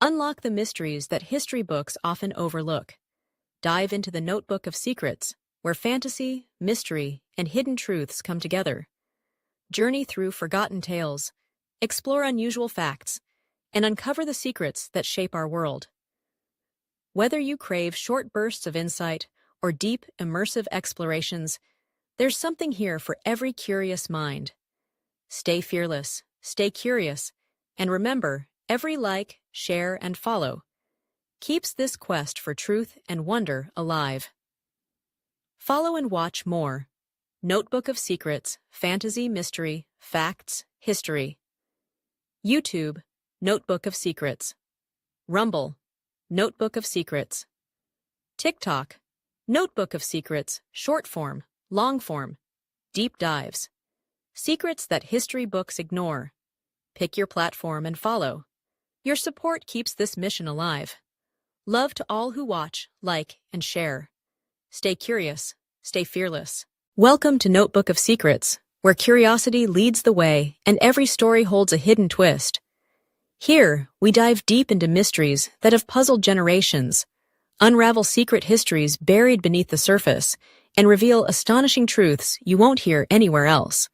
Unlock the mysteries that history books often overlook. Dive into the Notebook of Secrets, where fantasy, mystery, and hidden truths come together. Journey through forgotten tales, explore unusual facts, and uncover the secrets that shape our world. Whether you crave short bursts of insight or deep, immersive explorations, there's something here for every curious mind. Stay fearless, stay curious, and remember, every like, share, and follow keeps this quest for truth and wonder alive. Follow and watch more. Notebook of Secrets, Fantasy, Mystery, Facts, History. YouTube, Notebook of Secrets. Rumble, Notebook of Secrets. TikTok, Notebook of Secrets, short form, long form, deep dives. Secrets that history books ignore. Pick your platform and follow. Your support keeps this mission alive. Love to all who watch, like, and share. Stay curious, stay fearless. Welcome to Notebook of Secrets, where curiosity leads the way and every story holds a hidden twist. Here, we dive deep into mysteries that have puzzled generations, unravel secret histories buried beneath the surface, and reveal astonishing truths you won't hear anywhere else.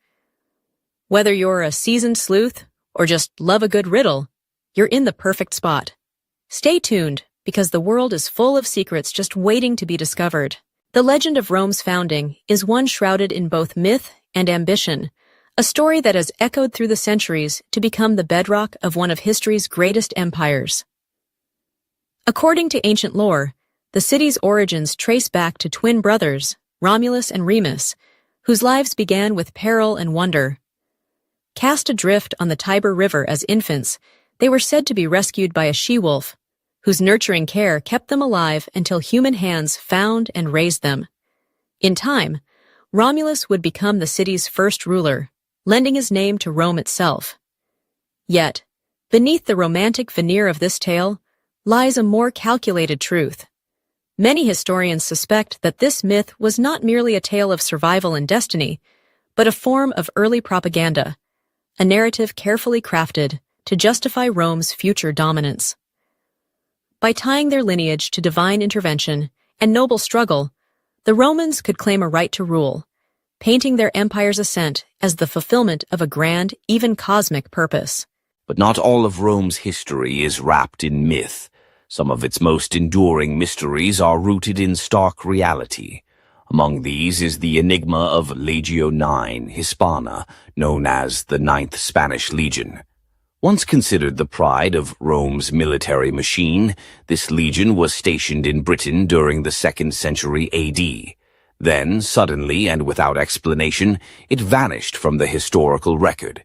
Whether you're a seasoned sleuth or just love a good riddle, you're in the perfect spot. Stay tuned, because the world is full of secrets just waiting to be discovered. The legend of Rome's founding is one shrouded in both myth and ambition, a story that has echoed through the centuries to become the bedrock of one of history's greatest empires. According to ancient lore, the city's origins trace back to twin brothers, Romulus and Remus, whose lives began with peril and wonder. Cast adrift on the Tiber River as infants, they were said to be rescued by a she-wolf, whose nurturing care kept them alive until human hands found and raised them. In time, Romulus would become the city's first ruler, lending his name to Rome itself. Yet, beneath the romantic veneer of this tale lies a more calculated truth. Many historians suspect that this myth was not merely a tale of survival and destiny, but a form of early propaganda, a narrative carefully crafted to justify Rome's future dominance. By tying their lineage to divine intervention and noble struggle, the Romans could claim a right to rule, painting their empire's ascent as the fulfillment of a grand, even cosmic purpose. But not all of Rome's history is wrapped in myth. Some of its most enduring mysteries are rooted in stark reality. Among these is the enigma of Legio IX Hispana, known as the Ninth Spanish Legion. Once considered the pride of Rome's military machine, this legion was stationed in Britain during the 2nd century AD. Then, suddenly and without explanation, it vanished from the historical record.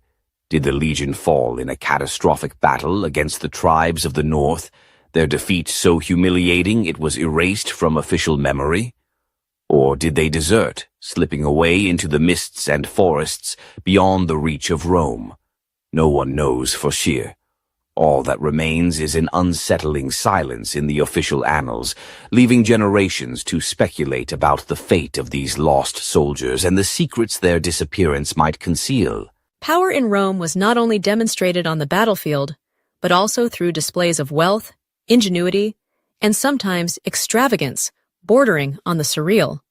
Did the legion fall in a catastrophic battle against the tribes of the north, their defeat so humiliating it was erased from official memory? Or did they desert, slipping away into the mists and forests beyond the reach of Rome? No one knows for sure. All that remains is an unsettling silence in the official annals, leaving generations to speculate about the fate of these lost soldiers and the secrets their disappearance might conceal. Power in Rome was not only demonstrated on the battlefield, but also through displays of wealth, ingenuity, and sometimes extravagance, bordering on the surreal.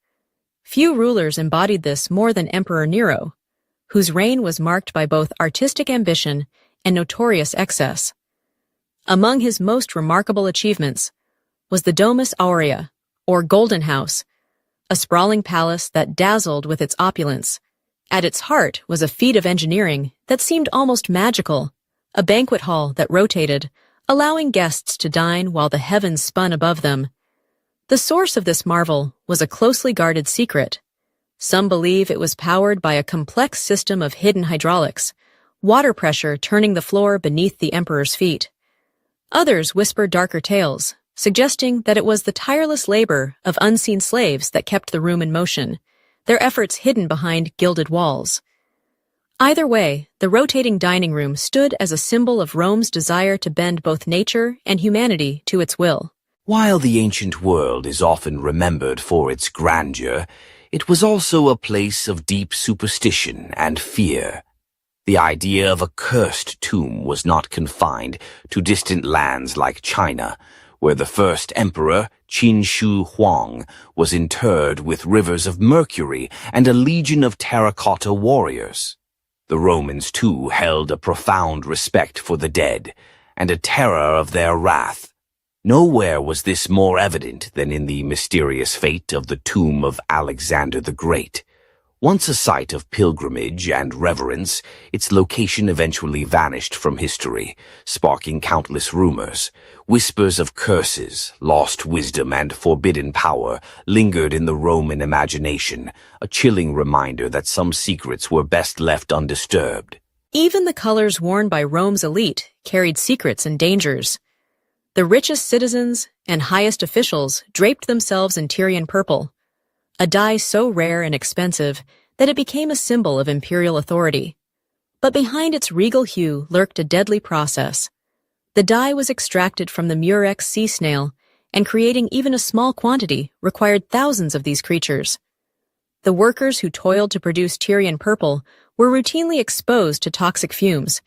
Few rulers embodied this more than Emperor Nero, whose reign was marked by both artistic ambition and notorious excess. Among his most remarkable achievements was the Domus Aurea, or Golden House, a sprawling palace that dazzled with its opulence. At its heart was a feat of engineering that seemed almost magical, a banquet hall that rotated, allowing guests to dine while the heavens spun above them. The source of this marvel was a closely guarded secret. Some believe it was powered by a complex system of hidden hydraulics, water pressure turning the floor beneath the emperor's feet. Others whisper darker tales, suggesting that it was the tireless labor of unseen slaves that kept the room in motion, their efforts hidden behind gilded walls. Either way, the rotating dining room stood as a symbol of Rome's desire to bend both nature and humanity to its will. While the ancient world is often remembered for its grandeur, it was also a place of deep superstition and fear. The idea of a cursed tomb was not confined to distant lands like China, where the first emperor, Qin Shi Huang, was interred with rivers of mercury and a legion of terracotta warriors. The Romans, too, held a profound respect for the dead and a terror of their wrath. Nowhere was this more evident than in the mysterious fate of the tomb of Alexander the Great. Once a site of pilgrimage and reverence, its location eventually vanished from history, sparking countless rumors. Whispers of curses, lost wisdom, and forbidden power lingered in the Roman imagination, a chilling reminder that some secrets were best left undisturbed. Even the colors worn by Rome's elite carried secrets and dangers. The richest citizens and highest officials draped themselves in Tyrian purple, a dye so rare and expensive that it became a symbol of imperial authority. But behind its regal hue lurked a deadly process. The dye was extracted from the murex sea snail, and creating even a small quantity required thousands of these creatures. The workers who toiled to produce Tyrian purple were routinely exposed to toxic fumes,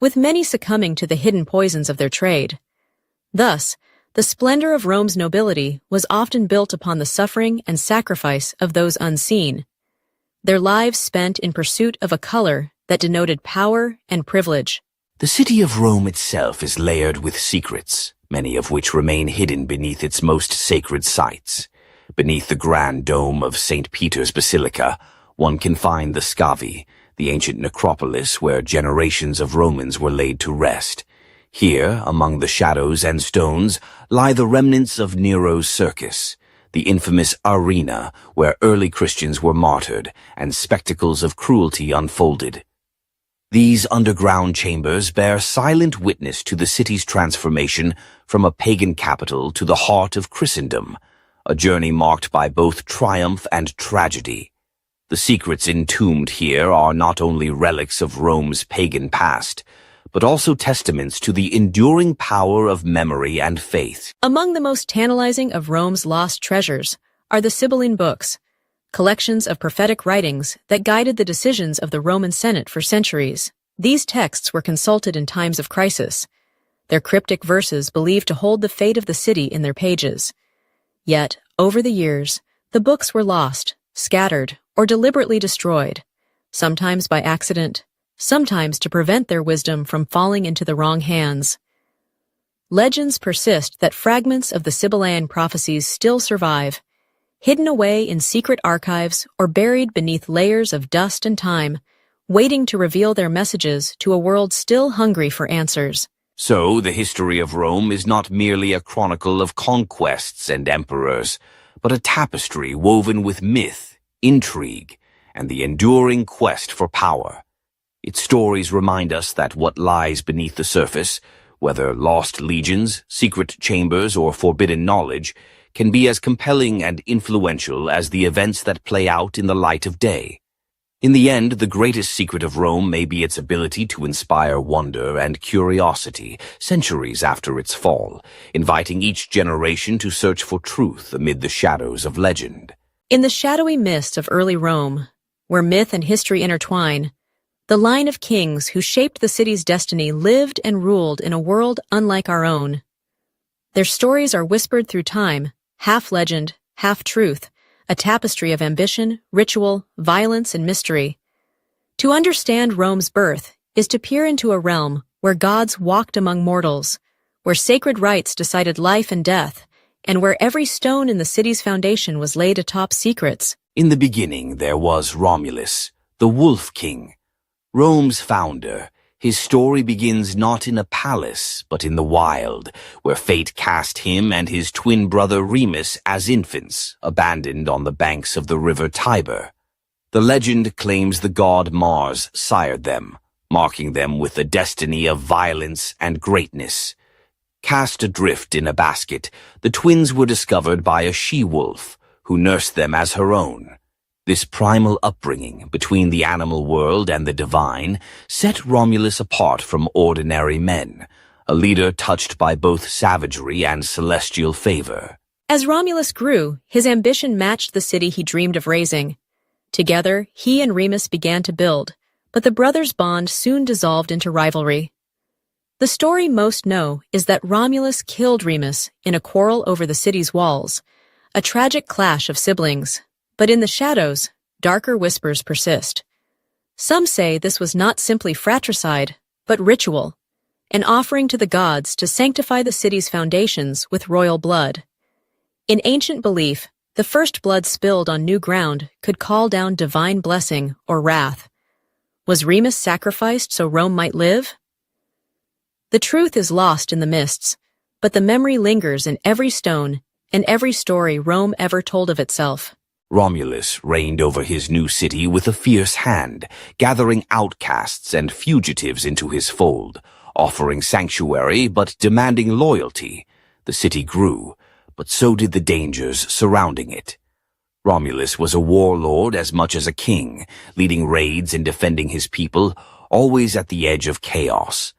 with many succumbing to the hidden poisons of their trade. Thus, the splendor of Rome's nobility was often built upon the suffering and sacrifice of those unseen, their lives spent in pursuit of a color that denoted power and privilege. The city of Rome itself is layered with secrets, many of which remain hidden beneath its most sacred sites. Beneath the grand dome of St. Peter's Basilica, one can find the Scavi, the ancient necropolis where generations of Romans were laid to rest. Here, among the shadows and stones, lie the remnants of Nero's circus, the infamous arena where early Christians were martyred and spectacles of cruelty unfolded. These underground chambers bear silent witness to the city's transformation from a pagan capital to the heart of Christendom, a journey marked by both triumph and tragedy. The secrets entombed here are not only relics of Rome's pagan past, but also testaments to the enduring power of memory and faith. Among the most tantalizing of Rome's lost treasures are the Sibylline books, collections of prophetic writings that guided the decisions of the Roman Senate for centuries. These texts were consulted in times of crisis, their cryptic verses believed to hold the fate of the city in their pages. Yet, over the years, the books were lost, scattered, or deliberately destroyed, sometimes by accident, sometimes to prevent their wisdom from falling into the wrong hands. Legends persist that fragments of the Sibylline prophecies still survive, hidden away in secret archives or buried beneath layers of dust and time, waiting to reveal their messages to a world still hungry for answers. So, the history of Rome is not merely a chronicle of conquests and emperors, but a tapestry woven with myth, intrigue, and the enduring quest for power. Its stories remind us that what lies beneath the surface, whether lost legions, secret chambers, or forbidden knowledge, can be as compelling and influential as the events that play out in the light of day. In the end, the greatest secret of Rome may be its ability to inspire wonder and curiosity centuries after its fall, inviting each generation to search for truth amid the shadows of legend. In the shadowy mist of early Rome, where myth and history intertwine, the line of kings who shaped the city's destiny lived and ruled in a world unlike our own. Their stories are whispered through time, half legend, half truth, a tapestry of ambition, ritual, violence, and mystery. To understand Rome's birth is to peer into a realm where gods walked among mortals, where sacred rites decided life and death, and where every stone in the city's foundation was laid atop secrets. In the beginning there was Romulus, the Wolf King, Rome's founder. His story begins not in a palace, but in the wild, where fate cast him and his twin brother Remus as infants, abandoned on the banks of the river Tiber. The legend claims the god Mars sired them, marking them with a destiny of violence and greatness. Cast adrift in a basket, the twins were discovered by a she-wolf, who nursed them as her own. This primal upbringing between the animal world and the divine set Romulus apart from ordinary men, a leader touched by both savagery and celestial favor. As Romulus grew, his ambition matched the city he dreamed of raising. Together, he and Remus began to build, but the brothers' bond soon dissolved into rivalry. The story most know is that Romulus killed Remus in a quarrel over the city's walls, a tragic clash of siblings. But in the shadows, darker whispers persist. Some say this was not simply fratricide, but ritual, an offering to the gods to sanctify the city's foundations with royal blood. In ancient belief, the first blood spilled on new ground could call down divine blessing or wrath. Was Remus sacrificed so Rome might live? The truth is lost in the mists, but the memory lingers in every stone and every story Rome ever told of itself. Romulus reigned over his new city with a fierce hand, gathering outcasts and fugitives into his fold, offering sanctuary but demanding loyalty. The city grew, but so did the dangers surrounding it. Romulus was a warlord as much as a king, leading raids and defending his people, always at the edge of chaos.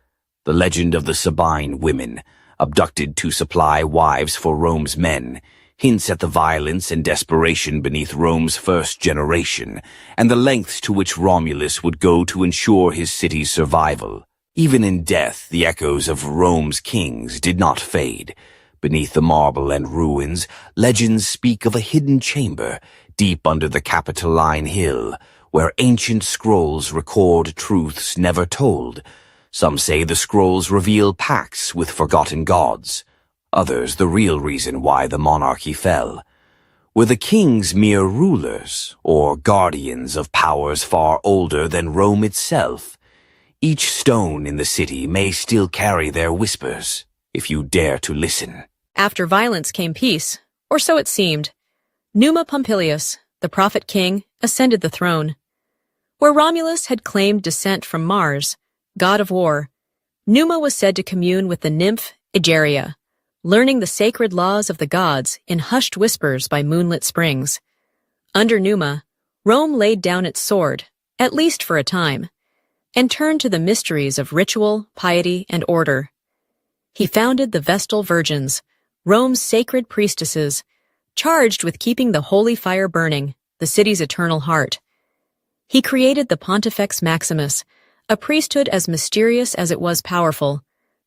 The legend of the Sabine women, abducted to supply wives for Rome's men, hints at the violence and desperation beneath Rome's first generation, and the lengths to which Romulus would go to ensure his city's survival. Even in death, the echoes of Rome's kings did not fade. Beneath the marble and ruins, legends speak of a hidden chamber, deep under the Capitoline Hill, where ancient scrolls record truths never told. Some say the scrolls reveal pacts with forgotten gods. Others the real reason why the monarchy fell. Were the kings mere rulers, or guardians of powers far older than Rome itself? Each stone in the city may still carry their whispers, if you dare to listen. After violence came peace, or so it seemed. Numa Pompilius, the prophet king, ascended the throne. Where Romulus had claimed descent from Mars, god of war, Numa was said to commune with the nymph Egeria, learning the sacred laws of the gods in hushed whispers by moonlit springs. Under Numa, Rome laid down its sword, at least for a time, and turned to the mysteries of ritual, piety, and order. He founded the Vestal Virgins, Rome's sacred priestesses, charged with keeping the holy fire burning, the city's eternal heart. He created the Pontifex Maximus, a priesthood as mysterious as it was powerful,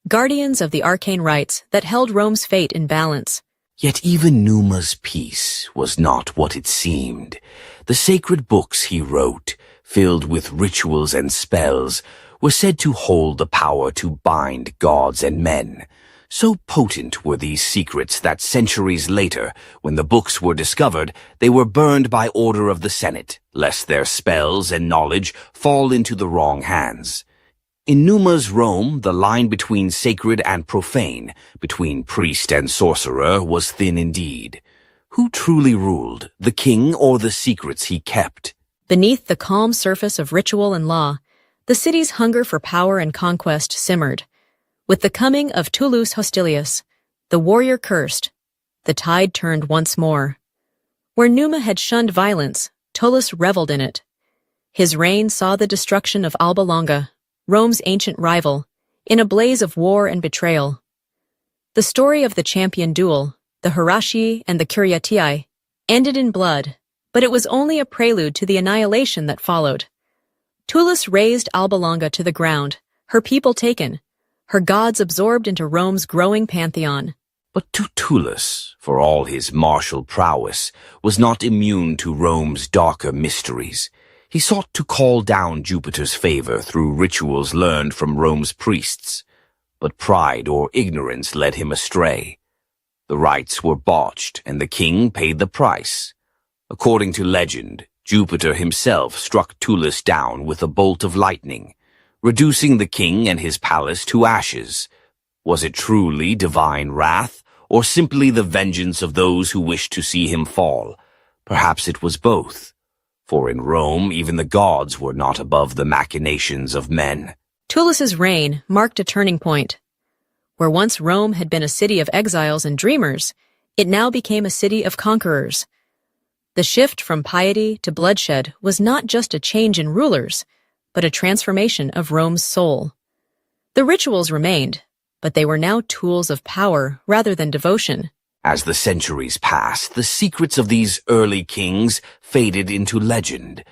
guardians of the arcane rites that held Rome's fate in balance. Yet even Numa's peace was not what it seemed. The sacred books he wrote, filled with rituals and spells, were said to hold the power to bind gods and men. So potent were these secrets that centuries later, when the books were discovered, they were burned by order of the Senate, lest their spells and knowledge fall into the wrong hands. In Numa's Rome, the line between sacred and profane, between priest and sorcerer, was thin indeed. Who truly ruled, the king or the secrets he kept? Beneath the calm surface of ritual and law, the city's hunger for power and conquest simmered. With the coming of Tullus Hostilius, the warrior cursed, the tide turned once more. Where Numa had shunned violence, Tullus reveled in it. His reign saw the destruction of Alba Longa, Rome's ancient rival, in a blaze of war and betrayal. The story of the champion duel, the Hieratii and the Curiatii, ended in blood, but it was only a prelude to the annihilation that followed. Tullus razed Alba Longa to the ground, her people taken, her gods absorbed into Rome's growing pantheon. But Tullus, for all his martial prowess, was not immune to Rome's darker mysteries. He sought to call down Jupiter's favor through rituals learned from Rome's priests, but pride or ignorance led him astray. The rites were botched, and the king paid the price. According to legend, Jupiter himself struck Tullus down with a bolt of lightning, reducing the king and his palace to ashes. Was it truly divine wrath, or simply the vengeance of those who wished to see him fall? Perhaps it was both. For in Rome, even the gods were not above the machinations of men. Tullus's reign marked a turning point. Where once Rome had been a city of exiles and dreamers, it now became a city of conquerors. The shift from piety to bloodshed was not just a change in rulers, but a transformation of Rome's soul. The rituals remained, but they were now tools of power rather than devotion. As the centuries passed, the secrets of these early kings faded into legend.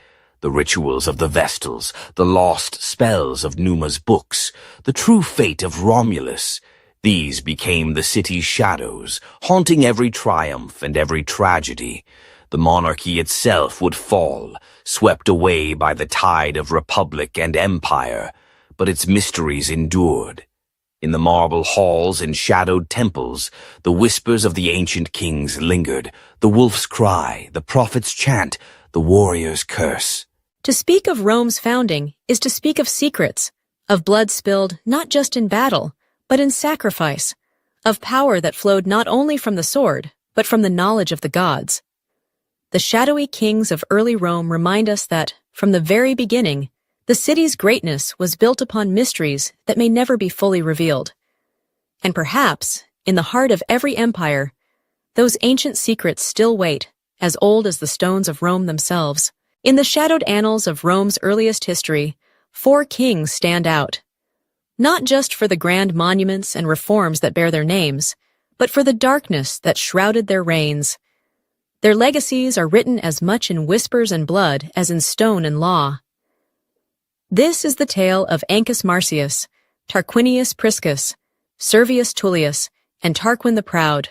The rituals of the Vestals, the lost spells of Numa's books, the true fate of Romulus, these became the city's shadows, haunting every triumph and every tragedy. The monarchy itself would fall, swept away by the tide of republic and empire, but its mysteries endured. In the marble halls and shadowed temples, the whispers of the ancient kings lingered, the wolf's cry, the prophet's chant, the warrior's curse. To speak of Rome's founding is to speak of secrets, of blood spilled not just in battle, but in sacrifice, of power that flowed not only from the sword, but from the knowledge of the gods. The shadowy kings of early Rome remind us that, from the very beginning, the city's greatness was built upon mysteries that may never be fully revealed. And perhaps, in the heart of every empire, those ancient secrets still wait, as old as the stones of Rome themselves. In the shadowed annals of Rome's earliest history, 4 kings stand out. Not just for the grand monuments and reforms that bear their names, but for the darkness that shrouded their reigns. Their legacies are written as much in whispers and blood as in stone and law. This is the tale of Ancus Marcius, Tarquinius Priscus, Servius Tullius, and Tarquin the Proud.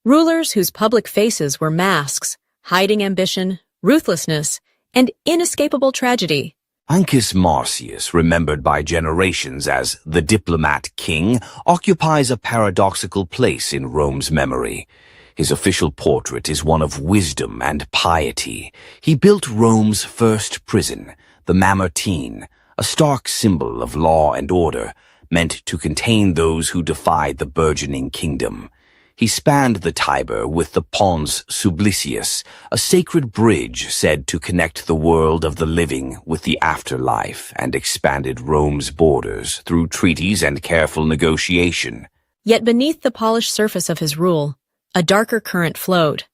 Rulers whose public faces were masks, hiding ambition, ruthlessness, and inescapable tragedy. Ancus Marcius, remembered by generations as the diplomat king, occupies a paradoxical place in Rome's memory. His official portrait is one of wisdom and piety. He built Rome's first prison, the Mamertine, a stark symbol of law and order, meant to contain those who defied the burgeoning kingdom. He spanned the Tiber with the Pons Sublicius, a sacred bridge said to connect the world of the living with the afterlife, and expanded Rome's borders through treaties and careful negotiation. Yet beneath the polished surface of his rule, a darker current flowed.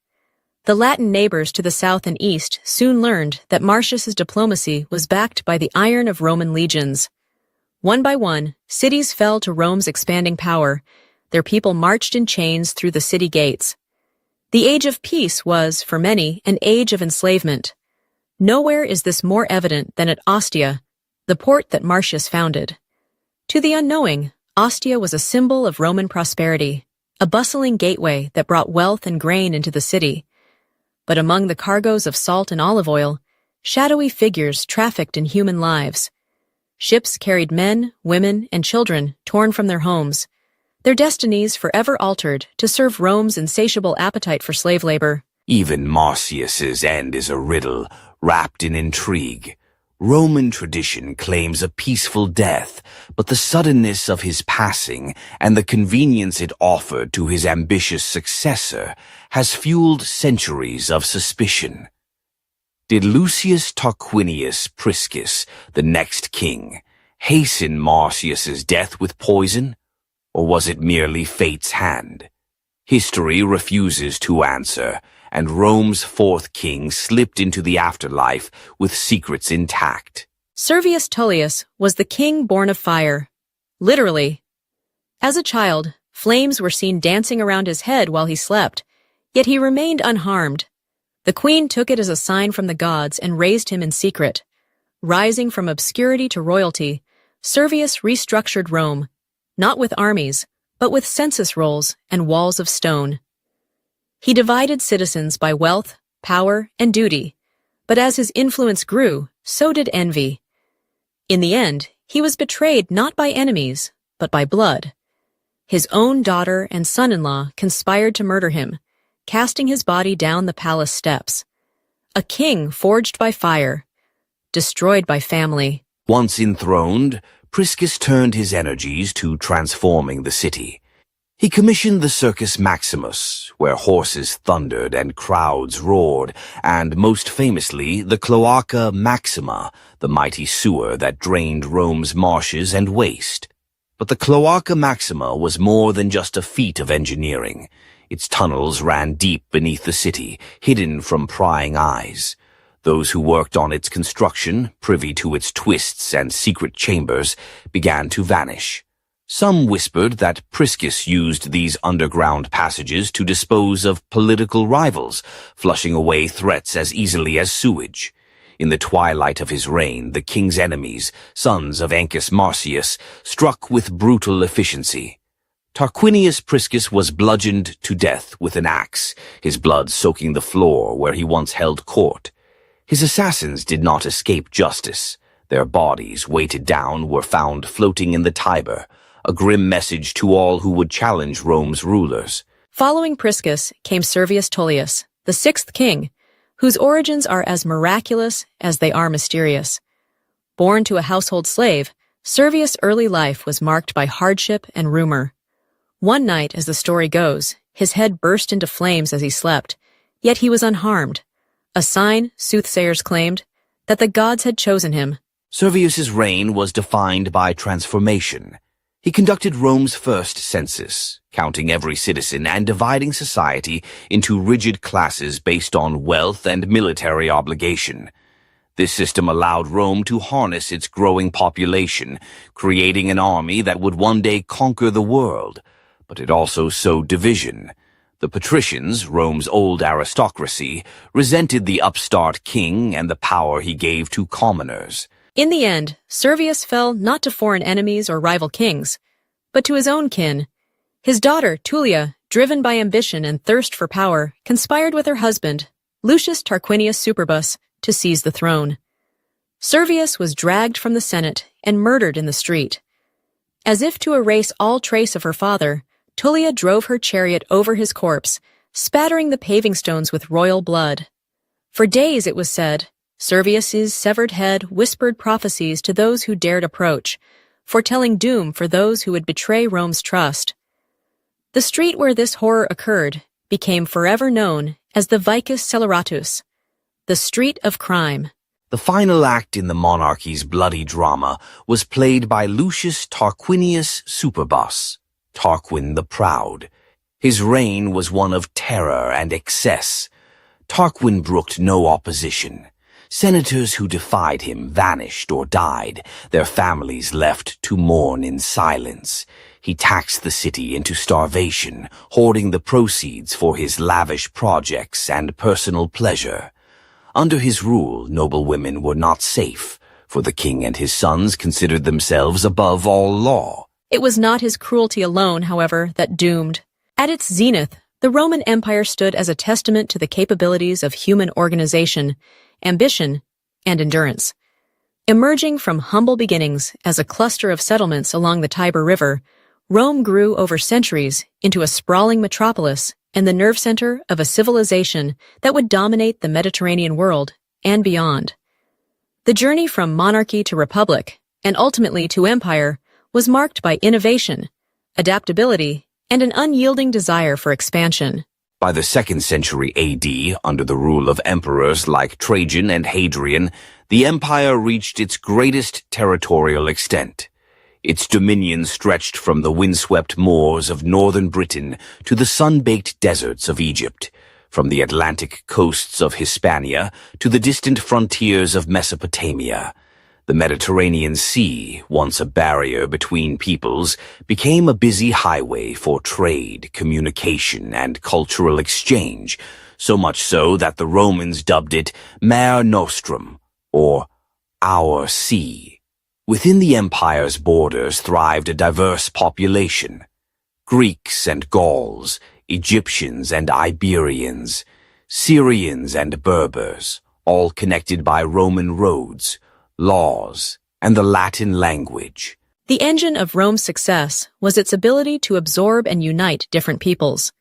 The Latin neighbors to the south and east soon learned that Marcius's diplomacy was backed by the iron of Roman legions. One by one, cities fell to Rome's expanding power. Their people marched in chains through the city gates. The age of peace was, for many, an age of enslavement. Nowhere is this more evident than at Ostia, the port that Marcius founded. To the unknowing, Ostia was a symbol of Roman prosperity, a bustling gateway that brought wealth and grain into the city. But among the cargoes of salt and olive oil, shadowy figures trafficked in human lives. Ships carried men, women, and children torn from their homes, their destinies forever altered to serve Rome's insatiable appetite for slave labor. Even Marcius's end is a riddle, wrapped in intrigue. Roman tradition claims a peaceful death, but the suddenness of his passing and the convenience it offered to his ambitious successor has fueled centuries of suspicion. Did Lucius Tarquinius Priscus, the next king, hasten Marcius's death with poison, or was it merely fate's hand? History refuses to answer, and Rome's 4th king slipped into the afterlife with secrets intact. Servius Tullius was the king born of fire. Literally. As a child, flames were seen dancing around his head while he slept, yet he remained unharmed. The queen took it as a sign from the gods and raised him in secret. Rising from obscurity to royalty, Servius restructured Rome, not with armies, but with census rolls and walls of stone. He divided citizens by wealth, power, and duty, but as his influence grew, so did envy. In the end, he was betrayed not by enemies, but by blood. His own daughter and son-in-law conspired to murder him, casting his body down the palace steps. A king forged by fire, destroyed by family. Once enthroned, Priscus turned his energies to transforming the city. He commissioned the Circus Maximus, where horses thundered and crowds roared, and most famously, the Cloaca Maxima, the mighty sewer that drained Rome's marshes and waste. But the Cloaca Maxima was more than just a feat of engineering. Its tunnels ran deep beneath the city, hidden from prying eyes. Those who worked on its construction, privy to its twists and secret chambers, began to vanish. Some whispered that Priscus used these underground passages to dispose of political rivals, flushing away threats as easily as sewage. In the twilight of his reign, the king's enemies, sons of Ancus Marcius, struck with brutal efficiency. Tarquinius Priscus was bludgeoned to death with an axe, his blood soaking the floor where he once held court. His assassins did not escape justice. Their bodies, weighted down, were found floating in the Tiber, a grim message to all who would challenge Rome's rulers. Following Priscus came Servius Tullius, the sixth king, whose origins are as miraculous as they are mysterious. Born to a household slave, Servius' early life was marked by hardship and rumor. One night, as the story goes, his head burst into flames as he slept, yet he was unharmed. A sign, soothsayers claimed, that the gods had chosen him. Servius's reign was defined by transformation. He conducted Rome's first census, counting every citizen and dividing society into rigid classes based on wealth and military obligation. This system allowed Rome to harness its growing population, creating an army that would one day conquer the world. But it also sowed division. The patricians, Rome's old aristocracy, resented the upstart king and the power he gave to commoners. In the end, Servius fell not to foreign enemies or rival kings, but to his own kin. His daughter, Tullia, driven by ambition and thirst for power, conspired with her husband, Lucius Tarquinius Superbus, to seize the throne. Servius was dragged from the Senate and murdered in the street. As if to erase all trace of her father, Tullia drove her chariot over his corpse, spattering the paving stones with royal blood. For days, it was said, Servius's severed head whispered prophecies to those who dared approach, foretelling doom for those who would betray Rome's trust. The street where this horror occurred became forever known as the Vicus Celeratus, the street of crime. The final act in the monarchy's bloody drama was played by Lucius Tarquinius Superbus, Tarquin the Proud. His reign was one of terror and excess. Tarquin brooked no opposition. Senators who defied him vanished or died, their families left to mourn in silence. He taxed the city into starvation, hoarding the proceeds for his lavish projects and personal pleasure. Under his rule, noble women were not safe, for the king and his sons considered themselves above all law. It was not his cruelty alone, however, that doomed. At its zenith, the Roman Empire stood as a testament to the capabilities of human organization, ambition, and endurance. Emerging from humble beginnings as a cluster of settlements along the Tiber River, Rome grew over centuries into a sprawling metropolis and the nerve center of a civilization that would dominate the Mediterranean world and beyond. The journey from monarchy to republic, and ultimately to empire, was marked by innovation, adaptability, and an unyielding desire for expansion. By the 2nd century AD, under the rule of emperors like Trajan and Hadrian, the empire reached its greatest territorial extent. Its dominion stretched from the windswept moors of northern Britain to the sun-baked deserts of Egypt, from the Atlantic coasts of Hispania to the distant frontiers of Mesopotamia. The Mediterranean Sea, once a barrier between peoples, became a busy highway for trade, communication, and cultural exchange, so much so that the Romans dubbed it Mare Nostrum, or Our Sea. Within the empire's borders thrived a diverse population: Greeks and Gauls, Egyptians and Iberians, Syrians and Berbers, all connected by Roman roads, laws, and the Latin language. The engine of Rome's success was its ability to absorb and unite different peoples.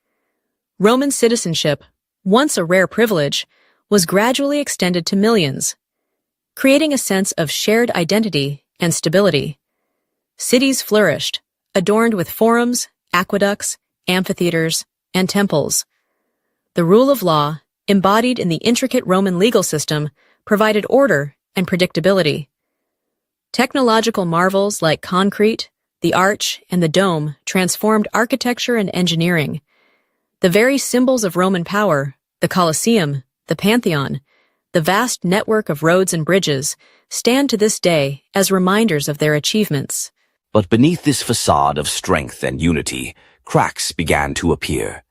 Roman citizenship, once a rare privilege, was gradually extended to millions, creating a sense of shared identity and stability. Cities flourished, adorned with forums, aqueducts, amphitheaters, and temples. The rule of law, embodied in the intricate Roman legal system, provided order and predictability. Technological marvels like concrete, the arch, and the dome transformed architecture and engineering. The very symbols of Roman power, the Colosseum, the Pantheon, the vast network of roads and bridges, stand to this day as reminders of their achievements. But beneath this facade of strength and unity, cracks began to appear.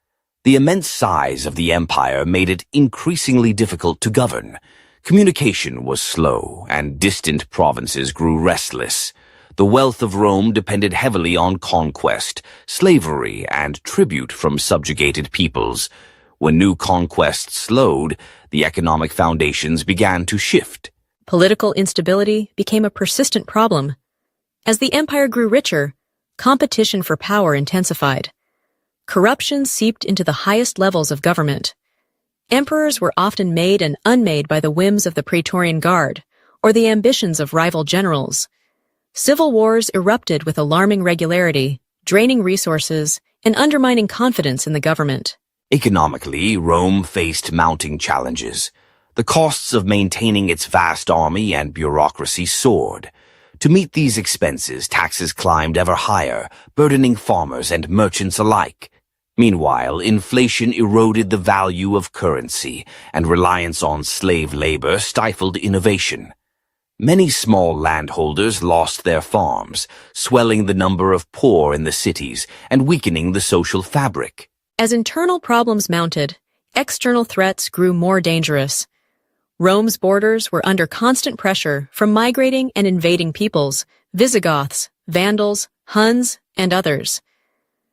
The immense size of the empire made it increasingly difficult to govern. Communication was slow, and distant provinces grew restless. The wealth of Rome depended heavily on conquest, slavery, and tribute from subjugated peoples. When new conquests slowed, the economic foundations began to shift. Political instability became a persistent problem. As the empire grew richer, competition for power intensified. Corruption seeped into the highest levels of government. Emperors were often made and unmade by the whims of the Praetorian Guard or the ambitions of rival generals. Civil wars erupted with alarming regularity, draining resources and undermining confidence in the government. Economically, Rome faced mounting challenges. The costs of maintaining its vast army and bureaucracy soared. To meet these expenses, taxes climbed ever higher, burdening farmers and merchants alike. Meanwhile, inflation eroded the value of currency, and reliance on slave labor stifled innovation. Many small landholders lost their farms, swelling the number of poor in the cities and weakening the social fabric. As internal problems mounted, external threats grew more dangerous. Rome's borders were under constant pressure from migrating and invading peoples, Visigoths, Vandals, Huns, and others.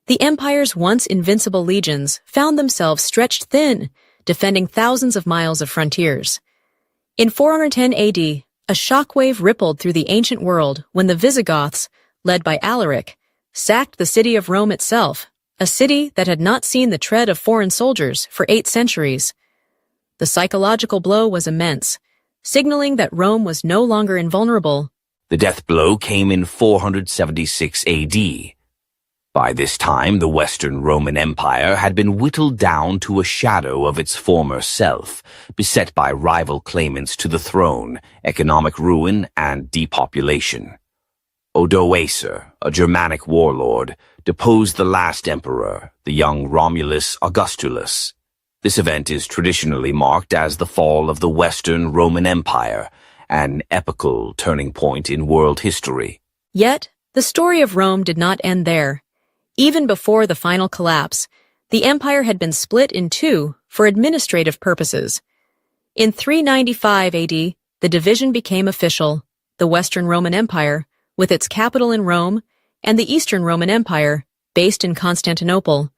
The empire's once invincible legions found themselves stretched thin, defending thousands of miles of frontiers. In 410 AD, a shockwave rippled through the ancient world when the Visigoths, led by Alaric, sacked the city of Rome itself, a city that had not seen the tread of foreign soldiers for 8 centuries. The psychological blow was immense, signaling that Rome was no longer invulnerable. The death blow came in 476 AD. By this time, the Western Roman Empire had been whittled down to a shadow of its former self, beset by rival claimants to the throne, economic ruin, and depopulation. Odoacer, a Germanic warlord, deposed the last emperor, the young Romulus Augustulus. This event is traditionally marked as the fall of the Western Roman Empire, an epical turning point in world history. Yet, the story of Rome did not end there. Even before the final collapse, the empire had been split in two for administrative purposes. In 395 AD, the division became official: the Western Roman Empire, with its capital in Rome, and the Eastern Roman Empire, based in Constantinople.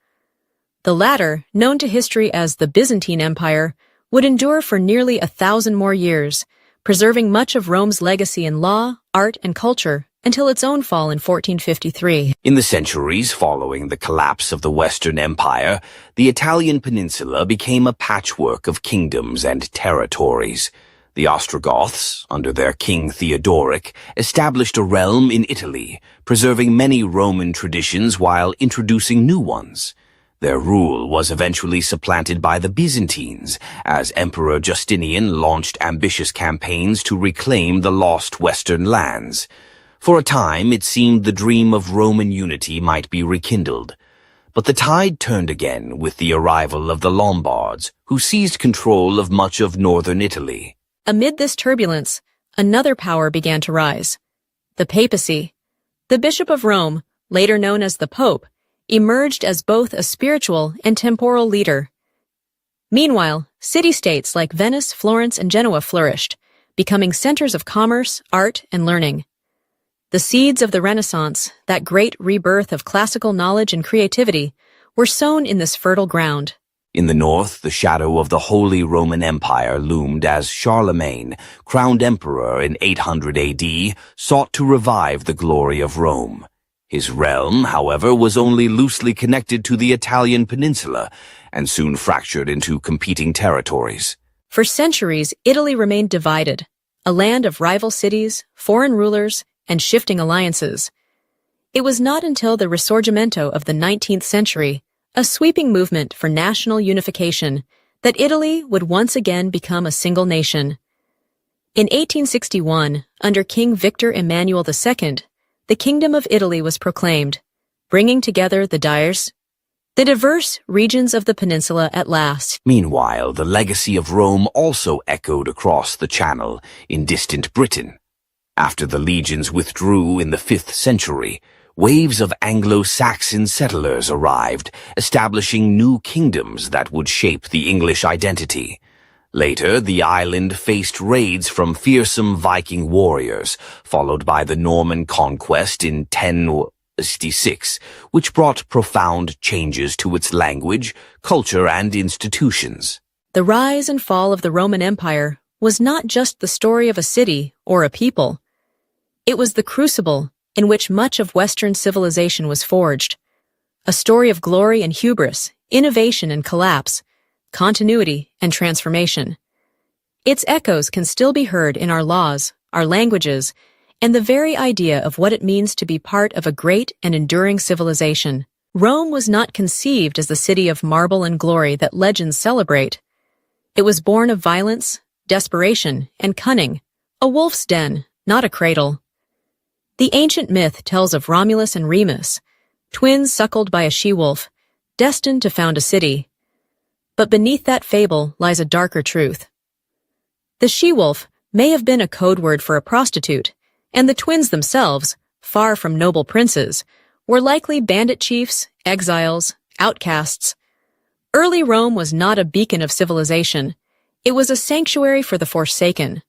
The latter, known to history as the Byzantine Empire, would endure for nearly 1,000 more years, preserving much of Rome's legacy in law, art, and culture, until its own fall in 1453. In the centuries following the collapse of the Western Empire, the Italian peninsula became a patchwork of kingdoms and territories. The Ostrogoths, under their king Theodoric, established a realm in Italy, preserving many Roman traditions while introducing new ones. Their rule was eventually supplanted by the Byzantines, as Emperor Justinian launched ambitious campaigns to reclaim the lost Western lands. For a time, it seemed the dream of Roman unity might be rekindled. But the tide turned again with the arrival of the Lombards, who seized control of much of northern Italy. Amid this turbulence, another power began to rise: the papacy. The Bishop of Rome, later known as the Pope, emerged as both a spiritual and temporal leader. Meanwhile, city-states like Venice, Florence, and Genoa flourished, becoming centers of commerce, art, and learning. The seeds of the Renaissance, that great rebirth of classical knowledge and creativity, were sown in this fertile ground. In the north, the shadow of the Holy Roman Empire loomed as Charlemagne, crowned emperor in 800 AD, sought to revive the glory of Rome. His realm, however, was only loosely connected to the Italian peninsula and soon fractured into competing territories. For centuries, Italy remained divided, a land of rival cities, foreign rulers, and shifting alliances. It was not until the Risorgimento of the 19th century, a sweeping movement for national unification, that Italy would once again become a single nation. In 1861, under King Victor Emmanuel II, the Kingdom of Italy was proclaimed, bringing together the diverse regions of the peninsula at last. Meanwhile, the legacy of Rome also echoed across the Channel in distant Britain. After the legions withdrew in the 5th century, waves of Anglo-Saxon settlers arrived, establishing new kingdoms that would shape the English identity. Later, the island faced raids from fearsome Viking warriors, followed by the Norman conquest in 1066, which brought profound changes to its language, culture, and institutions. The rise and fall of the Roman Empire was not just the story of a city or a people. It was the crucible in which much of Western civilization was forged, a story of glory and hubris, innovation and collapse, continuity and transformation. Its echoes can still be heard in our laws, our languages, and the very idea of what it means to be part of a great and enduring civilization. Rome was not conceived as the city of marble and glory that legends celebrate. It was born of violence, desperation, and cunning, a wolf's den, not a cradle. The ancient myth tells of Romulus and Remus, twins suckled by a she-wolf, destined to found a city. But beneath that fable lies a darker truth. The she-wolf may have been a code word for a prostitute, and the twins themselves, far from noble princes, were likely bandit chiefs, exiles, outcasts. Early Rome was not a beacon of civilization. It was a sanctuary for the forsaken.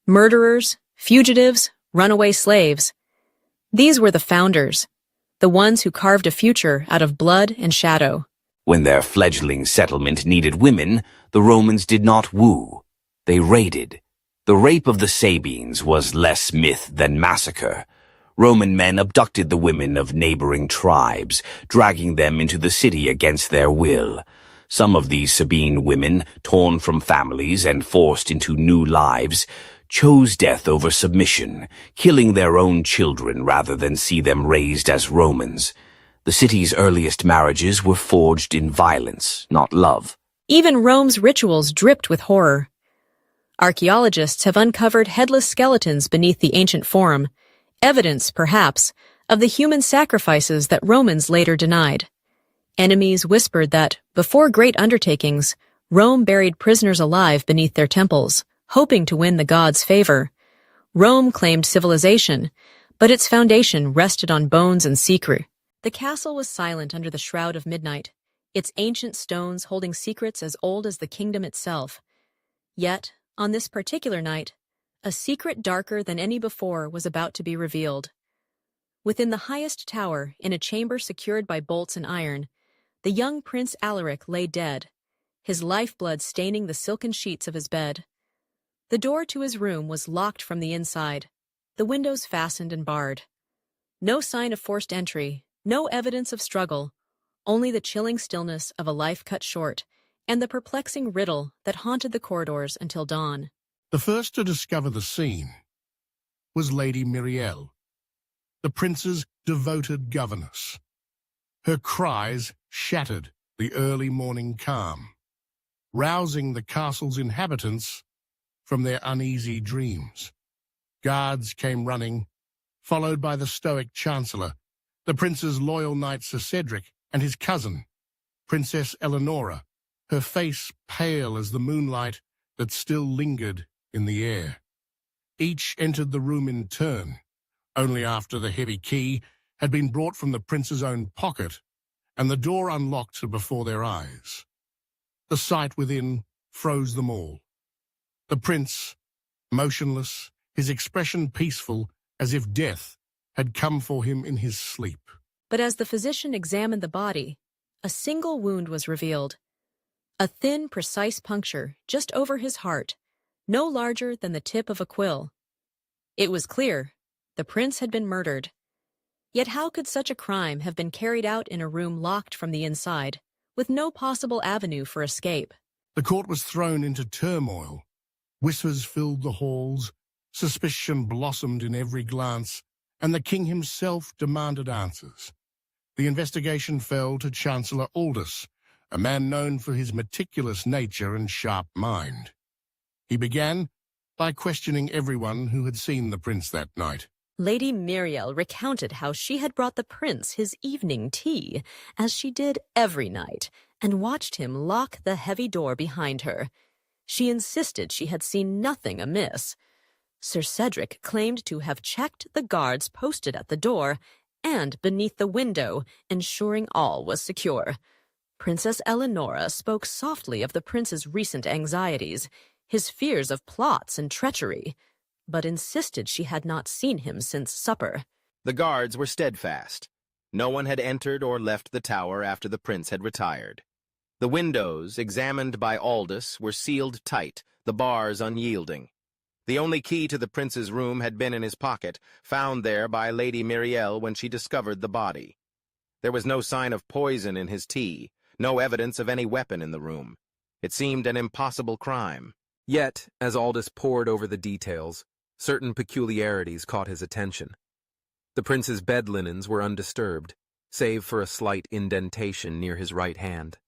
Murderers, fugitives, runaway slaves. These were the founders, the ones who carved a future out of blood and shadow. When their fledgling settlement needed women, the Romans did not woo. They raided. The rape of the Sabines was less myth than massacre. Roman men abducted the women of neighboring tribes, dragging them into the city against their will. Some of these Sabine women, torn from families and forced into new lives, chose death over submission, killing their own children rather than see them raised as Romans. The city's earliest marriages were forged in violence, not love. Even Rome's rituals dripped with horror. Archaeologists have uncovered headless skeletons beneath the ancient forum, evidence, perhaps, of the human sacrifices that Romans later denied. Enemies whispered that, before great undertakings, Rome buried prisoners alive beneath their temples, hoping to win the gods' favor. Rome claimed civilization, but its foundation rested on bones and secret. The castle was silent under the shroud of midnight, its ancient stones holding secrets as old as the kingdom itself. Yet, on this particular night, a secret darker than any before was about to be revealed. Within the highest tower, in a chamber secured by bolts and iron, the young Prince Alaric lay dead, his lifeblood staining the silken sheets of his bed. The door to his room was locked from the inside, the windows fastened and barred. No sign of forced entry, no evidence of struggle, only the chilling stillness of a life cut short, and the perplexing riddle that haunted the corridors until dawn. The first to discover the scene was Lady Myriel, the prince's devoted governess. Her cries shattered the early morning calm, rousing the castle's inhabitants from their uneasy dreams. Guards came running, followed by the stoic chancellor, the prince's loyal knight Sir Cedric, and his cousin, Princess Eleonora, her face pale as the moonlight that still lingered in the air. Each entered the room in turn, only after the heavy key had been brought from the prince's own pocket and the door unlocked before their eyes. The sight within froze them all. The prince, motionless, his expression peaceful, as if death had come for him in his sleep. But as the physician examined the body, a single wound was revealed. A thin, precise puncture just over his heart, no larger than the tip of a quill. It was clear, the prince had been murdered. Yet how could such a crime have been carried out in a room locked from the inside, with no possible avenue for escape? The court was thrown into turmoil. Whispers filled the halls, suspicion blossomed in every glance, and the king himself demanded answers. The investigation fell to Chancellor Aldous, a man known for his meticulous nature and sharp mind. He began by questioning everyone who had seen the prince that night. Lady Myriel recounted how she had brought the prince his evening tea, as she did every night, and watched him lock the heavy door behind her. She insisted she had seen nothing amiss. Sir Cedric claimed to have checked the guards posted at the door and beneath the window, ensuring all was secure. Princess Eleonora spoke softly of the prince's recent anxieties, his fears of plots and treachery, but insisted she had not seen him since supper. The guards were steadfast. No one had entered or left the tower after the prince had retired. The windows, examined by Aldous, were sealed tight, the bars unyielding. The only key to the prince's room had been in his pocket, found there by Lady Myriel when she discovered the body. There was no sign of poison in his tea, no evidence of any weapon in the room. It seemed an impossible crime. Yet, as Aldous pored over the details, certain peculiarities caught his attention. The prince's bed linens were undisturbed, save for a slight indentation near his right hand.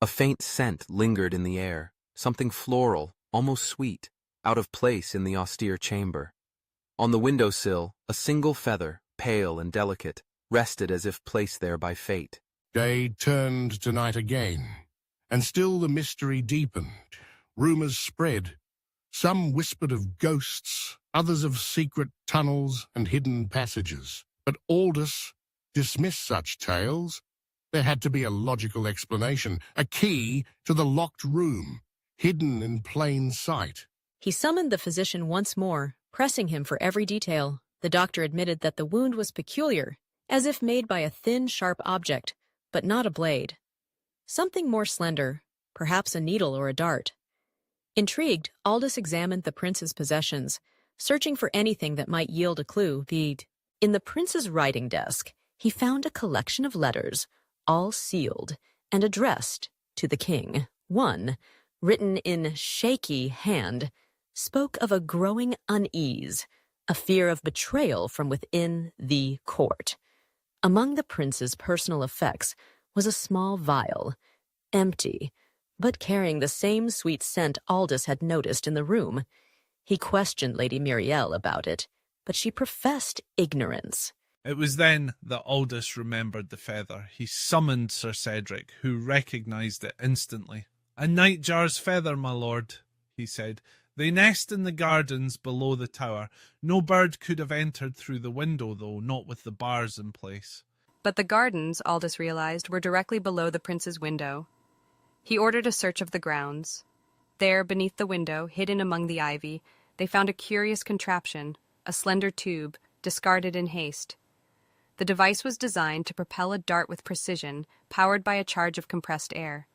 A faint scent lingered in the air, something floral, almost sweet, out of place in the austere chamber. On the windowsill, a single feather, pale and delicate, rested as if placed there by fate. Day turned to night again, and still the mystery deepened. Rumours spread. Some whispered of ghosts, others of secret tunnels and hidden passages. But Aldous dismissed such tales. There had to be a logical explanation, a key to the locked room, hidden in plain sight. He summoned the physician once more, pressing him for every detail. The doctor admitted that the wound was peculiar, as if made by a thin, sharp object, but not a blade. Something more slender, perhaps a needle or a dart. Intrigued, Aldous examined the prince's possessions, searching for anything that might yield a clue. In the prince's writing desk, he found a collection of letters, all sealed and addressed to the king. One, written in shaky hand, spoke of a growing unease, a fear of betrayal from within the court. Among the prince's personal effects was a small vial, empty, but carrying the same sweet scent Aldous had noticed in the room. He questioned Lady Myriel about it, but she professed ignorance. It was then that Aldous remembered the feather. He summoned Sir Cedric, who recognised it instantly. "A nightjar's feather, my lord," he said. "They nest in the gardens below the tower. No bird could have entered through the window, though, not with the bars in place." But the gardens, Aldous realized, were directly below the prince's window. He ordered a search of the grounds. There, beneath the window, hidden among the ivy, they found a curious contraption, a slender tube, discarded in haste. The device was designed to propel a dart with precision, powered by a charge of compressed air.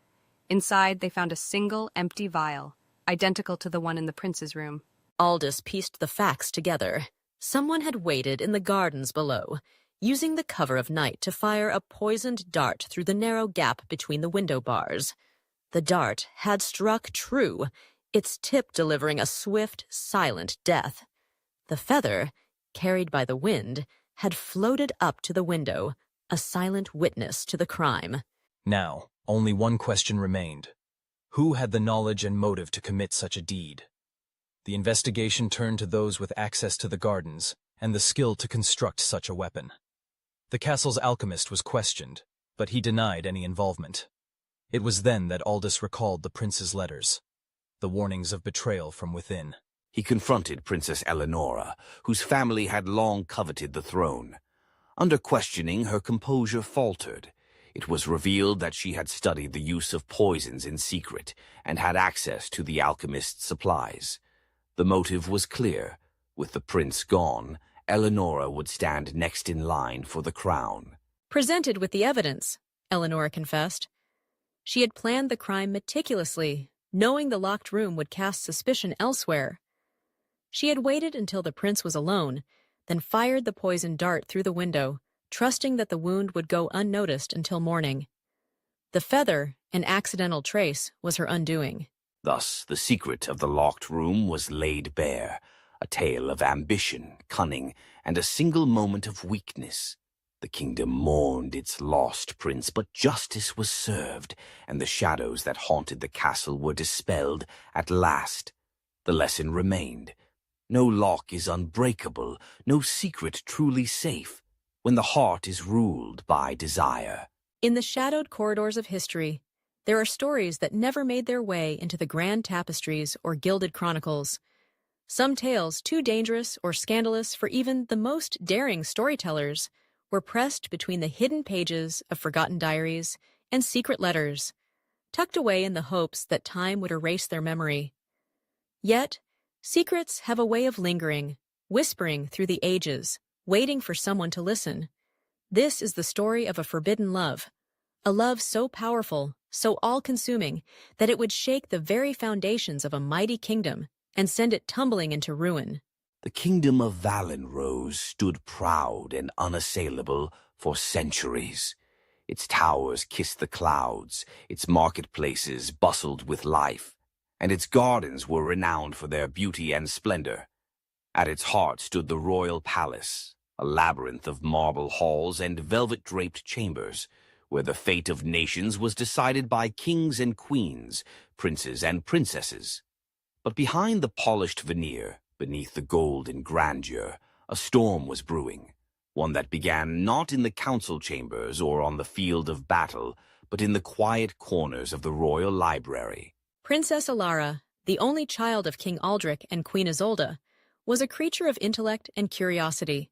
Inside, they found a single, empty vial, identical to the one in the prince's room. Aldous pieced the facts together. Someone had waited in the gardens below, using the cover of night to fire a poisoned dart through the narrow gap between the window bars. The dart had struck true, its tip delivering a swift, silent death. The feather, carried by the wind, had floated up to the window, a silent witness to the crime. Now, only one question remained. Who had the knowledge and motive to commit such a deed? The investigation turned to those with access to the gardens and the skill to construct such a weapon. The castle's alchemist was questioned, but he denied any involvement. It was then that Aldous recalled the prince's letters, the warnings of betrayal from within. He confronted Princess Eleonora, whose family had long coveted the throne. Under questioning, her composure faltered. It was revealed that she had studied the use of poisons in secret and had access to the alchemist's supplies. The motive was clear. With the prince gone, Eleonora would stand next in line for the crown. Presented with the evidence, Eleonora confessed. She had planned the crime meticulously, knowing the locked room would cast suspicion elsewhere. She had waited until the prince was alone, then fired the poisoned dart through the window, trusting that the wound would go unnoticed until morning. The feather, an accidental trace, was her undoing. Thus, the secret of the locked room was laid bare, a tale of ambition, cunning, and a single moment of weakness. The kingdom mourned its lost prince, but justice was served, and the shadows that haunted the castle were dispelled at last. The lesson remained. No lock is unbreakable, no secret truly safe, when the heart is ruled by desire. In the shadowed corridors of history, there are stories that never made their way into the grand tapestries or gilded chronicles. Some tales, too dangerous or scandalous for even the most daring storytellers, were pressed between the hidden pages of forgotten diaries and secret letters, tucked away in the hopes that time would erase their memory. Yet, secrets have a way of lingering, whispering through the ages, waiting for someone to listen. This is the story of a forbidden love, a love so powerful, so all-consuming, that it would shake the very foundations of a mighty kingdom and send it tumbling into ruin. The kingdom of Valenrose stood proud and unassailable for centuries. Its towers kissed the clouds, its marketplaces bustled with life, and its gardens were renowned for their beauty and splendor. At its heart stood the royal palace, a labyrinth of marble halls and velvet-draped chambers, where the fate of nations was decided by kings and queens, princes and princesses. But behind the polished veneer, beneath the golden grandeur, a storm was brewing, one that began not in the council chambers or on the field of battle, but in the quiet corners of the royal library. Princess Alara, the only child of King Aldrich and Queen Isolde, was a creature of intellect and curiosity.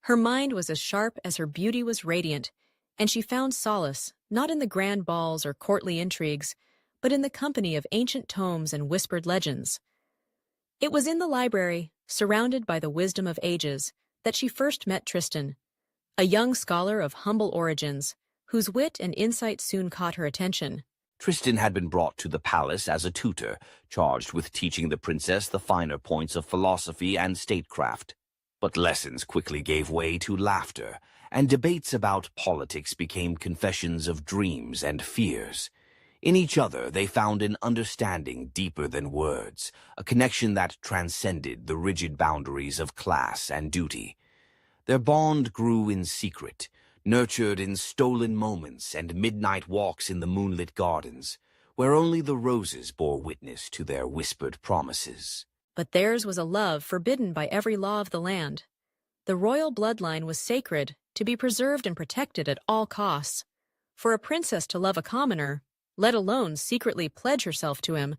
Her mind was as sharp as her beauty was radiant, and she found solace not in the grand balls or courtly intrigues, but in the company of ancient tomes and whispered legends. It was in the library, surrounded by the wisdom of ages, that she first met Tristan, a young scholar of humble origins, whose wit and insight soon caught her attention. Tristan had been brought to the palace as a tutor, charged with teaching the princess the finer points of philosophy and statecraft. But lessons quickly gave way to laughter, and debates about politics became confessions of dreams and fears. In each other they found an understanding deeper than words, a connection that transcended the rigid boundaries of class and duty. Their bond grew in secret, nurtured in stolen moments and midnight walks in the moonlit gardens, where only the roses bore witness to their whispered promises. But theirs was a love forbidden by every law of the land. The royal bloodline was sacred, to be preserved and protected at all costs. For a princess to love a commoner, let alone secretly pledge herself to him,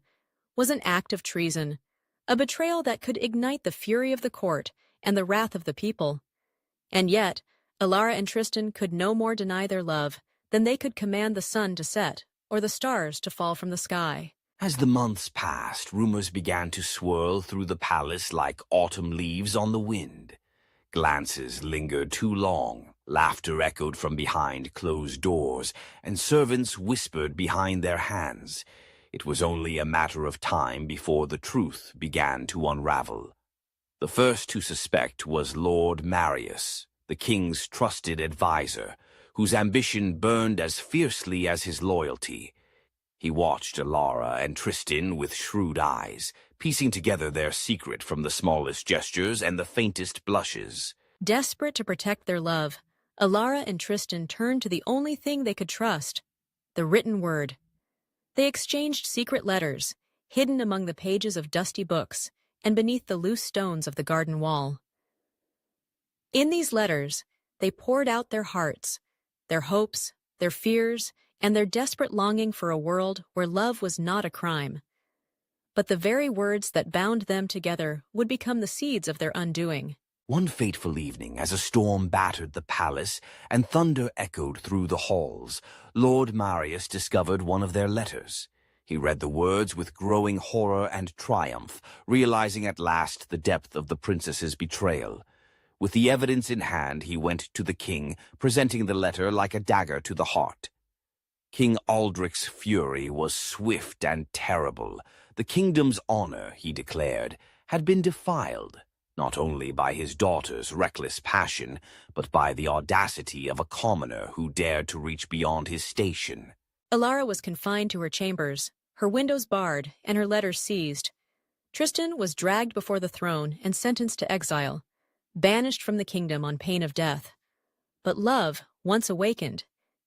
was an act of treason, a betrayal that could ignite the fury of the court and the wrath of the people. And yet, Alara and Tristan could no more deny their love than they could command the sun to set or the stars to fall from the sky. As the months passed, rumors began to swirl through the palace like autumn leaves on the wind. Glances lingered too long, laughter echoed from behind closed doors, and servants whispered behind their hands. It was only a matter of time before the truth began to unravel. The first to suspect was Lord Marius, the king's trusted advisor, whose ambition burned as fiercely as his loyalty. He watched Alara and Tristan with shrewd eyes, piecing together their secret from the smallest gestures and the faintest blushes. Desperate to protect their love, Alara and Tristan turned to the only thing they could trust, the written word. They exchanged secret letters, hidden among the pages of dusty books and beneath the loose stones of the garden wall. In these letters, they poured out their hearts, their hopes, their fears, and their desperate longing for a world where love was not a crime. But the very words that bound them together would become the seeds of their undoing. One fateful evening, as a storm battered the palace and thunder echoed through the halls, Lord Marius discovered one of their letters. He read the words with growing horror and triumph, realizing at last the depth of the princess's betrayal. With the evidence in hand, he went to the king, presenting the letter like a dagger to the heart. King Aldrich's fury was swift and terrible. The kingdom's honor, he declared, had been defiled, not only by his daughter's reckless passion, but by the audacity of a commoner who dared to reach beyond his station. Alara was confined to her chambers, her windows barred, and her letters seized. Tristan was dragged before the throne and sentenced to exile, banished from the kingdom on pain of death. But love, once awakened,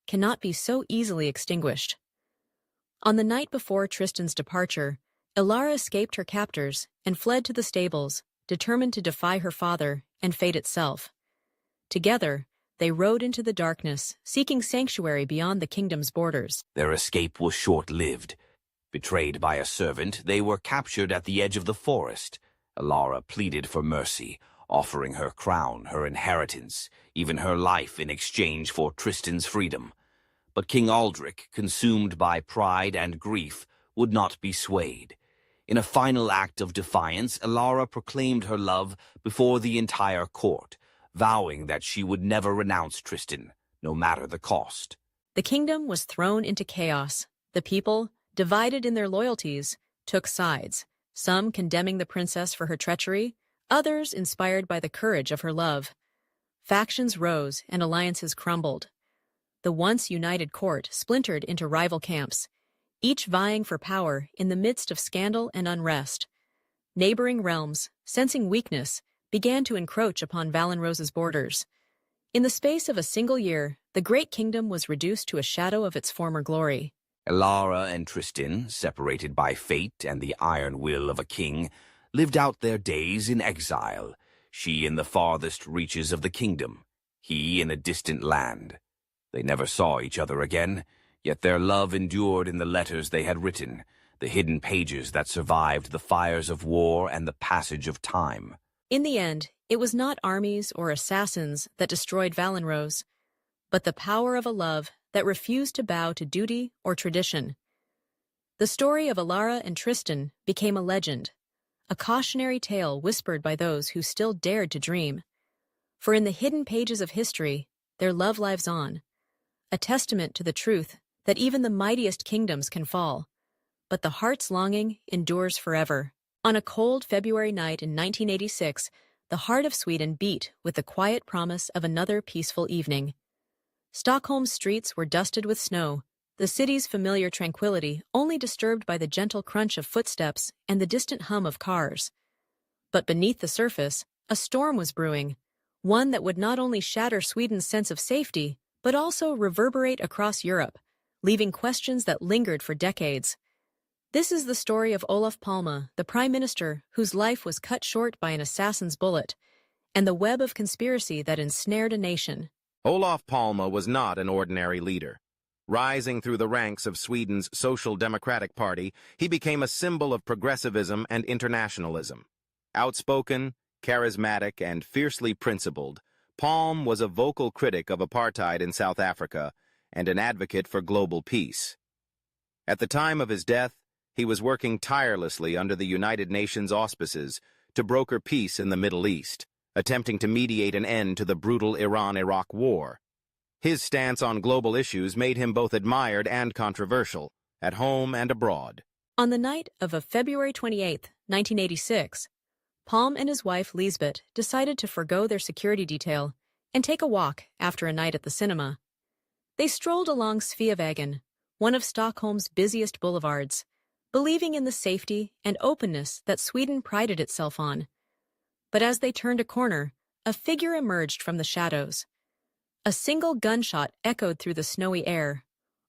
cannot be so easily extinguished. On the night before Tristan's departure, Alara escaped her captors and fled to the stables, determined to defy her father and fate itself. Together, they rode into the darkness, seeking sanctuary beyond the kingdom's borders. Their escape was short-lived. Betrayed by a servant, they were captured at the edge of the forest. Alara pleaded for mercy, offering her crown, her inheritance, even her life in exchange for Tristan's freedom. But King Aldrich, consumed by pride and grief, would not be swayed. In a final act of defiance, Alara proclaimed her love before the entire court, vowing that she would never renounce Tristan, no matter the cost. The kingdom was thrown into chaos. The people, divided in their loyalties, took sides, some condemning the princess for her treachery, others inspired by the courage of her love. Factions rose and alliances crumbled. The once united court splintered into rival camps, each vying for power in the midst of scandal and unrest. Neighboring realms, sensing weakness, began to encroach upon Valenrose's borders. In the space of a single year, the great kingdom was reduced to a shadow of its former glory. Alara and Tristan, separated by fate and the iron will of a king, lived out their days in exile, she in the farthest reaches of the kingdom, he in a distant land. They never saw each other again, yet their love endured in the letters they had written, the hidden pages that survived the fires of war and the passage of time. In the end, it was not armies or assassins that destroyed Valenrose, but the power of a love that refused to bow to duty or tradition. The story of Alara and Tristan became a legend, a cautionary tale whispered by those who still dared to dream. For in the hidden pages of history, their love lives on, a testament to the truth that even the mightiest kingdoms can fall, but the heart's longing endures forever. On a cold February night in 1986, the heart of Sweden beat with the quiet promise of another peaceful evening. Stockholm's streets were dusted with snow, the city's familiar tranquility only disturbed by the gentle crunch of footsteps and the distant hum of cars. But beneath the surface, a storm was brewing, one that would not only shatter Sweden's sense of safety, but also reverberate across Europe, leaving questions that lingered for decades. This is the story of Olof Palme, the prime minister whose life was cut short by an assassin's bullet, and the web of conspiracy that ensnared a nation. Olof Palme was not an ordinary leader. Rising through the ranks of Sweden's Social Democratic Party, he became a symbol of progressivism and internationalism. Outspoken, charismatic, and fiercely principled, Palme was a vocal critic of apartheid in South Africa and an advocate for global peace. At the time of his death, he was working tirelessly under the United Nations auspices to broker peace in the Middle East, attempting to mediate an end to the brutal Iran-Iraq war. His stance on global issues made him both admired and controversial, at home and abroad. On the night of February 28, 1986, Palme and his wife Lisbeth decided to forgo their security detail and take a walk after a night at the cinema. They strolled along Sveavägen, one of Stockholm's busiest boulevards, believing in the safety and openness that Sweden prided itself on. But as they turned a corner, a figure emerged from the shadows. A single gunshot echoed through the snowy air.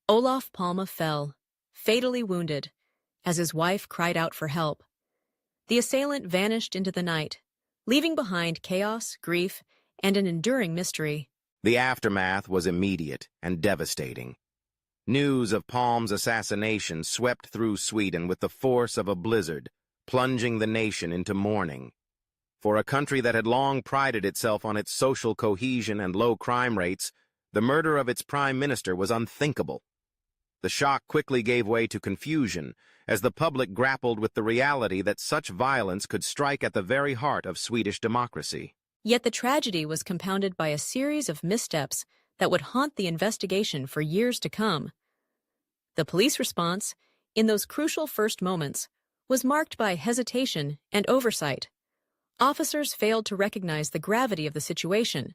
Olof Palme fell, fatally wounded, as his wife cried out for help. The assailant vanished into the night, leaving behind chaos, grief, and an enduring mystery. The aftermath was immediate and devastating. News of Palme's assassination swept through Sweden with the force of a blizzard, plunging the nation into mourning. For a country that had long prided itself on its social cohesion and low crime rates, the murder of its prime minister was unthinkable. The shock quickly gave way to confusion as the public grappled with the reality that such violence could strike at the very heart of Swedish democracy. Yet the tragedy was compounded by a series of missteps that would haunt the investigation for years to come. The police response, in those crucial first moments, was marked by hesitation and oversight. Officers failed to recognize the gravity of the situation,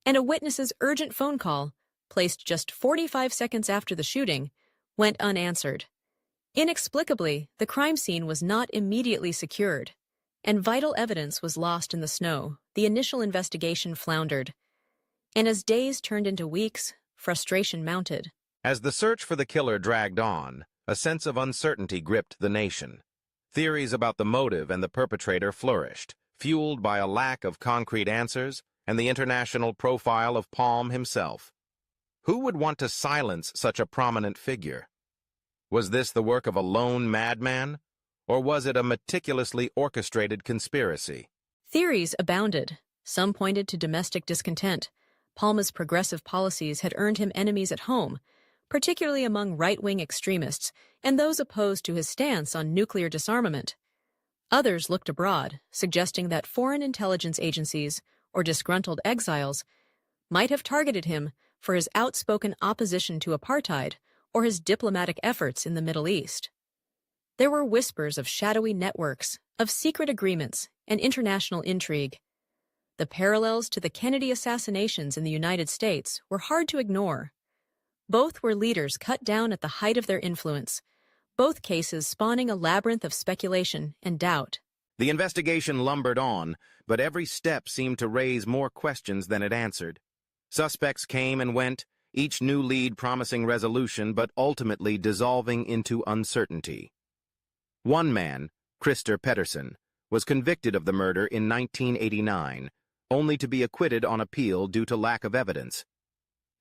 and a witness's urgent phone call, placed just 45 seconds after the shooting, went unanswered. Inexplicably, the crime scene was not immediately secured, and vital evidence was lost in the snow. The initial investigation floundered, and as days turned into weeks, frustration mounted. As the search for the killer dragged on, a sense of uncertainty gripped the nation. Theories about the motive and the perpetrator flourished, fueled by a lack of concrete answers and the international profile of Palme himself. Who would want to silence such a prominent figure? Was this the work of a lone madman, or was it a meticulously orchestrated conspiracy? Theories abounded. Some pointed to domestic discontent. Palme's progressive policies had earned him enemies at home, particularly among right-wing extremists and those opposed to his stance on nuclear disarmament. Others looked abroad, suggesting that foreign intelligence agencies or disgruntled exiles might have targeted him for his outspoken opposition to apartheid or his diplomatic efforts in the Middle East. There were whispers of shadowy networks, of secret agreements, and international intrigue. The parallels to the Kennedy assassinations in the United States were hard to ignore. Both were leaders cut down at the height of their influence, both cases spawning a labyrinth of speculation and doubt. The investigation lumbered on, but every step seemed to raise more questions than it answered. Suspects came and went, each new lead promising resolution but ultimately dissolving into uncertainty. One man, Christer Pettersson, was convicted of the murder in 1989, only to be acquitted on appeal due to lack of evidence.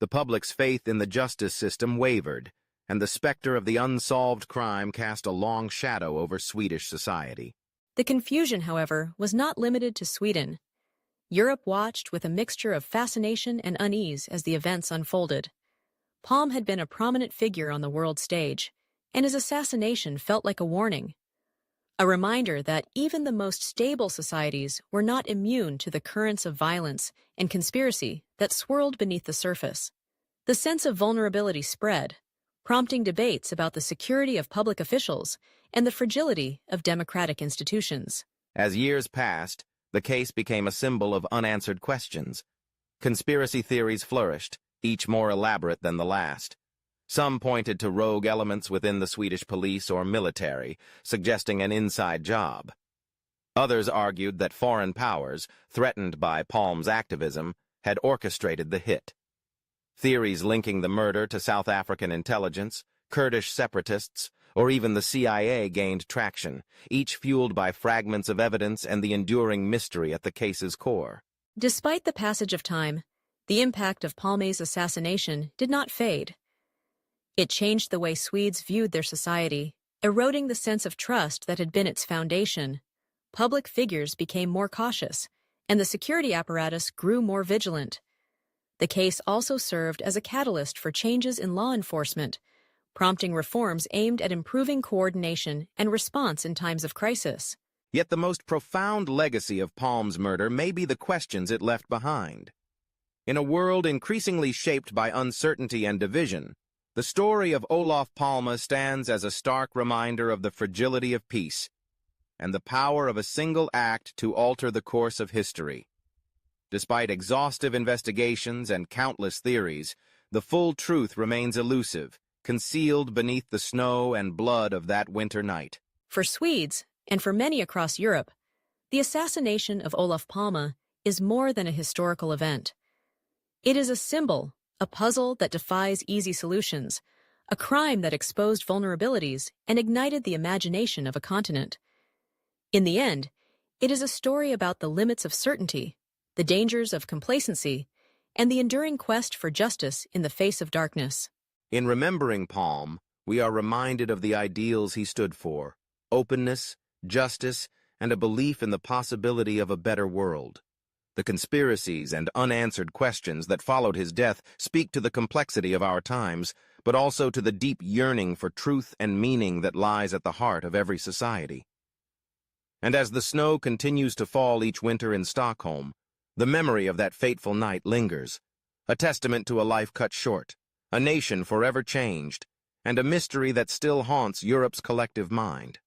The public's faith in the justice system wavered, and the specter of the unsolved crime cast a long shadow over Swedish society. The confusion, however, was not limited to Sweden. Europe watched with a mixture of fascination and unease as the events unfolded. Palm had been a prominent figure on the world stage, and his assassination felt like a warning. A reminder that even the most stable societies were not immune to the currents of violence and conspiracy that swirled beneath the surface. The sense of vulnerability spread, prompting debates about the security of public officials and the fragility of democratic institutions. As years passed, the case became a symbol of unanswered questions. Conspiracy theories flourished, each more elaborate than the last. Some pointed to rogue elements within the Swedish police or military, suggesting an inside job. Others argued that foreign powers, threatened by Palm's activism, had orchestrated the hit. Theories linking the murder to South African intelligence, Kurdish separatists, or even the CIA gained traction, each fueled by fragments of evidence and the enduring mystery at the case's core. Despite the passage of time, the impact of Palme's assassination did not fade. It changed the way Swedes viewed their society, eroding the sense of trust that had been its foundation. Public figures became more cautious, and the security apparatus grew more vigilant. The case also served as a catalyst for changes in law enforcement, prompting reforms aimed at improving coordination and response in times of crisis. Yet the most profound legacy of Palm's murder may be the questions it left behind. In a world increasingly shaped by uncertainty and division, the story of Olof Palme stands as a stark reminder of the fragility of peace and the power of a single act to alter the course of history. Despite exhaustive investigations and countless theories, the full truth remains elusive, concealed beneath the snow and blood of that winter night. For Swedes, and for many across Europe, the assassination of Olof Palme is more than a historical event. It is a symbol, a puzzle that defies easy solutions, a crime that exposed vulnerabilities and ignited the imagination of a continent. In the end, it is a story about the limits of certainty, the dangers of complacency, and the enduring quest for justice in the face of darkness. In remembering Palm, we are reminded of the ideals he stood for: openness, justice, and a belief in the possibility of a better world. The conspiracies and unanswered questions that followed his death speak to the complexity of our times, but also to the deep yearning for truth and meaning that lies at the heart of every society. And as the snow continues to fall each winter in Stockholm, the memory of that fateful night lingers, a testament to a life cut short, a nation forever changed, and a mystery that still haunts Europe's collective mind.